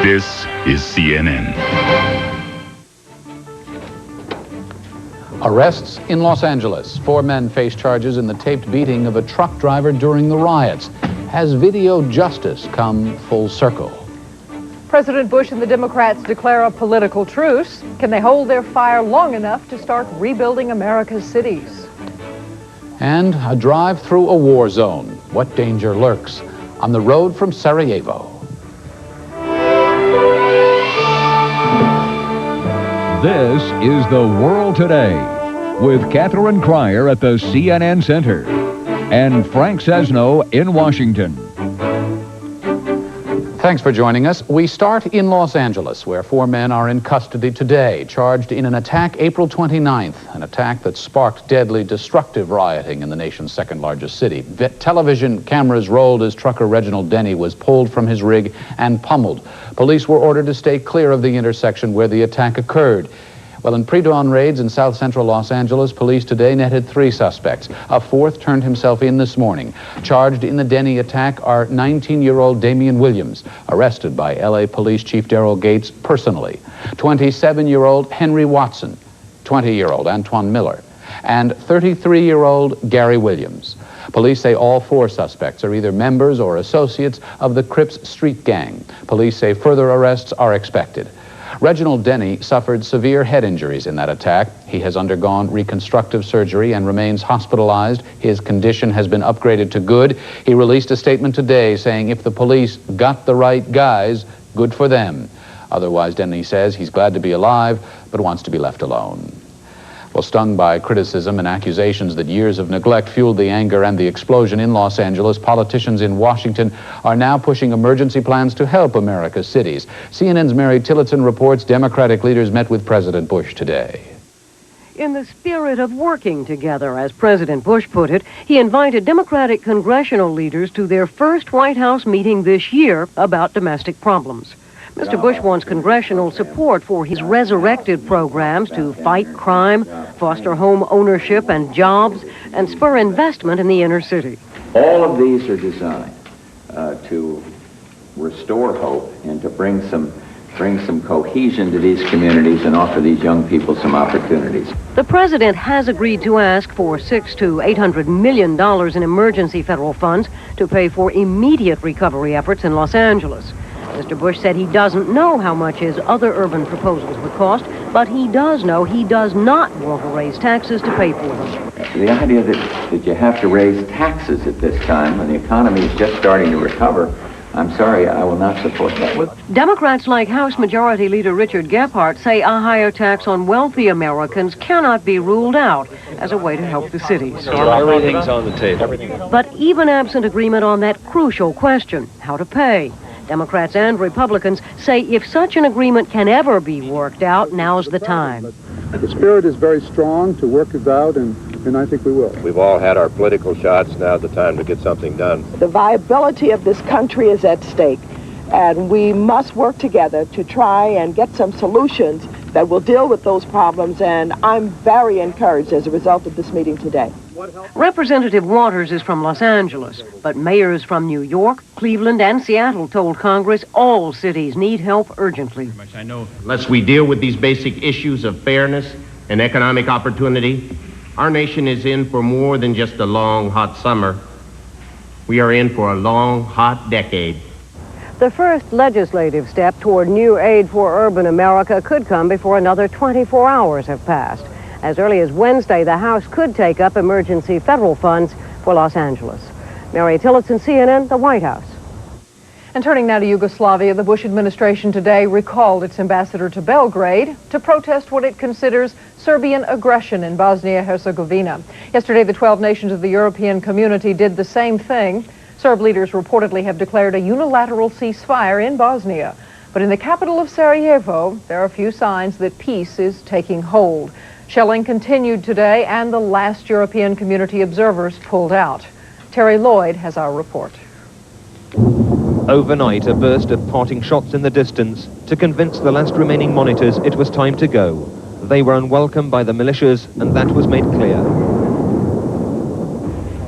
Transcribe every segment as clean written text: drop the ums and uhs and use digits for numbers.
This is CNN. Arrests in Los Angeles. 4 men face charges in the taped beating of a truck driver during the riots. Has video justice come full circle? President Bush and the Democrats declare a political truce. Can they hold their fire long enough to start rebuilding America's cities? And a drive through a war zone. What danger lurks on the road from Sarajevo? This is The World Today with Catherine Crier at the CNN Center and Frank Sesno in Washington. Thanks for joining us. We start in Los Angeles, where 4 men are in custody today, charged in an attack April 29th, an attack that sparked deadly, destructive rioting in the nation's second-largest city. Television cameras rolled as trucker Reginald Denny was pulled from his rig and pummeled. Police were ordered to stay clear of the intersection where the attack occurred. Well, in pre-dawn raids in south-central Los Angeles, police today netted 3 suspects. A 4th turned himself in this morning. Charged in the Denny attack are 19-year-old Damian Williams, arrested by L.A. Police Chief Daryl Gates personally, 27-year-old Henry Watson, 20-year-old Antoine Miller, and 33-year-old Gary Williams. Police say all 4 suspects are either members or associates of the Crips street gang. Police say further arrests are expected. Reginald Denny suffered severe head injuries in that attack. He has undergone reconstructive surgery and remains hospitalized. His condition has been upgraded to good. He released a statement today saying if the police got the right guys, good for them. Otherwise, Denny says he's glad to be alive, but wants to be left alone. Well, stung by criticism and accusations that years of neglect fueled the anger and the explosion in Los Angeles, politicians in Washington are now pushing emergency plans to help America's cities. CNN's Mary Tillotson reports Democratic leaders met with President Bush today. In the spirit of working together, as President Bush put it, he invited Democratic congressional leaders to their first White House meeting this year about domestic problems. Mr. Bush wants congressional support for his resurrected programs to fight crime, foster home ownership and jobs, and spur investment in the inner city. All of these are designed to restore hope and to bring some cohesion to these communities and offer these young people some opportunities. The president has agreed to ask for $600 to $800 million in emergency federal funds to pay for immediate recovery efforts in Los Angeles. Mr. Bush said he doesn't know how much his other urban proposals would cost, but he does know he does not want to raise taxes to pay for them. The idea that you have to raise taxes at this time when the economy is just starting to recover, I'm sorry, I will not support that. Democrats like House Majority Leader Richard Gephardt say a higher tax on wealthy Americans cannot be ruled out as a way to help the cities. Everything's on the table. But even absent agreement on that crucial question, how to pay, Democrats and Republicans say if such an agreement can ever be worked out, now's the time. The spirit is very strong to work it out, and I think we will. We've all had our political shots. Now's the time to get something done. The viability of this country is at stake, and we must work together to try and get some solutions that will deal with those problems, and I'm very encouraged as a result of this meeting today. Representative Waters is from Los Angeles, but mayors from New York, Cleveland, and Seattle told Congress all cities need help urgently. I know unless we deal with these basic issues of fairness and economic opportunity, our nation is in for more than just a long, hot summer. We are in for a long, hot decade. The first legislative step toward new aid for urban America could come before another 24 hours have passed. As early as Wednesday, the House could take up emergency federal funds for Los Angeles. Mary Tillotson, CNN, the White House. And turning now to Yugoslavia, the Bush administration today recalled its ambassador to Belgrade to protest what it considers Serbian aggression in Bosnia-Herzegovina. Yesterday, the 12 nations of the European community did the same thing. Serb leaders reportedly have declared a unilateral ceasefire in Bosnia. But in the capital of Sarajevo, there are few signs that peace is taking hold. Shelling continued today, and the last European community observers pulled out. Terry Lloyd has our report. Overnight, a burst of parting shots in the distance to convince the last remaining monitors it was time to go. They were unwelcome by the militias, and that was made clear.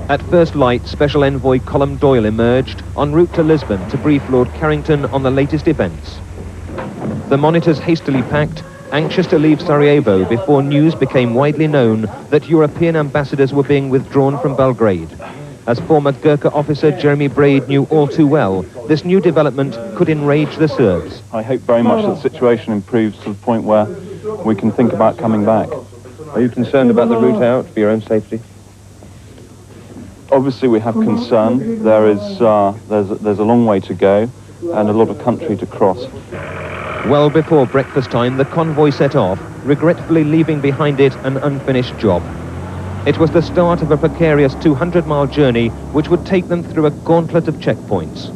At first light, Special Envoy Colm Doyle emerged en route to Lisbon to brief Lord Carrington on the latest events. The monitors hastily packed, anxious to leave Sarajevo before news became widely known that European ambassadors were being withdrawn from Belgrade. As former Gurkha officer Jeremy Braid knew all too well, this new development could enrage the Serbs. I hope very much that the situation improves to the point where we can think about coming back. Are you concerned about the route out for your own safety? Obviously we have concern. There's a long way to go and a lot of country to cross. Well before breakfast time, the convoy set off, regretfully leaving behind it an unfinished job. It was the start of a precarious 200-mile journey which would take them through a gauntlet of checkpoints.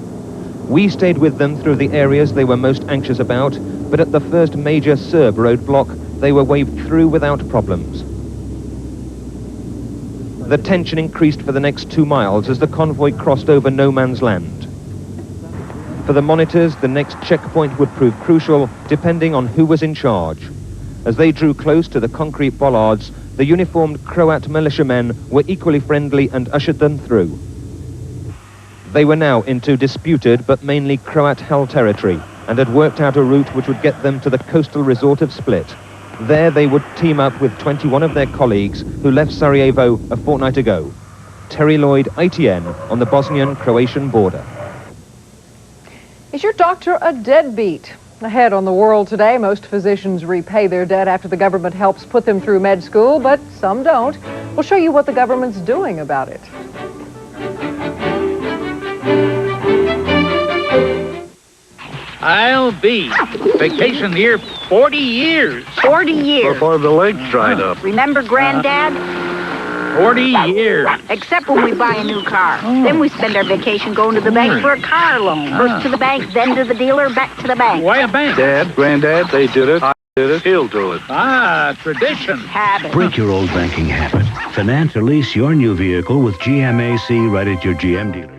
We stayed with them through the areas they were most anxious about, but at the first major Serb roadblock, they were waved through without problems. The tension increased for the next 2 miles as the convoy crossed over no man's land. For the monitors, the next checkpoint would prove crucial, depending on who was in charge. As they drew close to the concrete bollards, the uniformed Croat militiamen were equally friendly and ushered them through. They were now into disputed but mainly Croat-held territory and had worked out a route which would get them to the coastal resort of Split. There they would team up with 21 of their colleagues who left Sarajevo a fortnight ago. Terry Lloyd, ITN, on the Bosnian-Croatian border. Is your doctor a deadbeat? Ahead on The World Today, most physicians repay their debt after the government helps put them through med school, but some don't. We'll show you what the government's doing about it. I'll be vacation here 40 years. 40 years. Before the lake's dried up. Remember Granddad? 40 years. Except when we buy a new car. Then we spend our vacation going to the bank for a car loan. First to the bank, then to the dealer, back to the bank. Why a bank? Dad, Granddad, they did it. I did it. He'll do it. Ah, tradition. Habit. Break your old banking habit. Finance or lease your new vehicle with GMAC right at your GM dealer.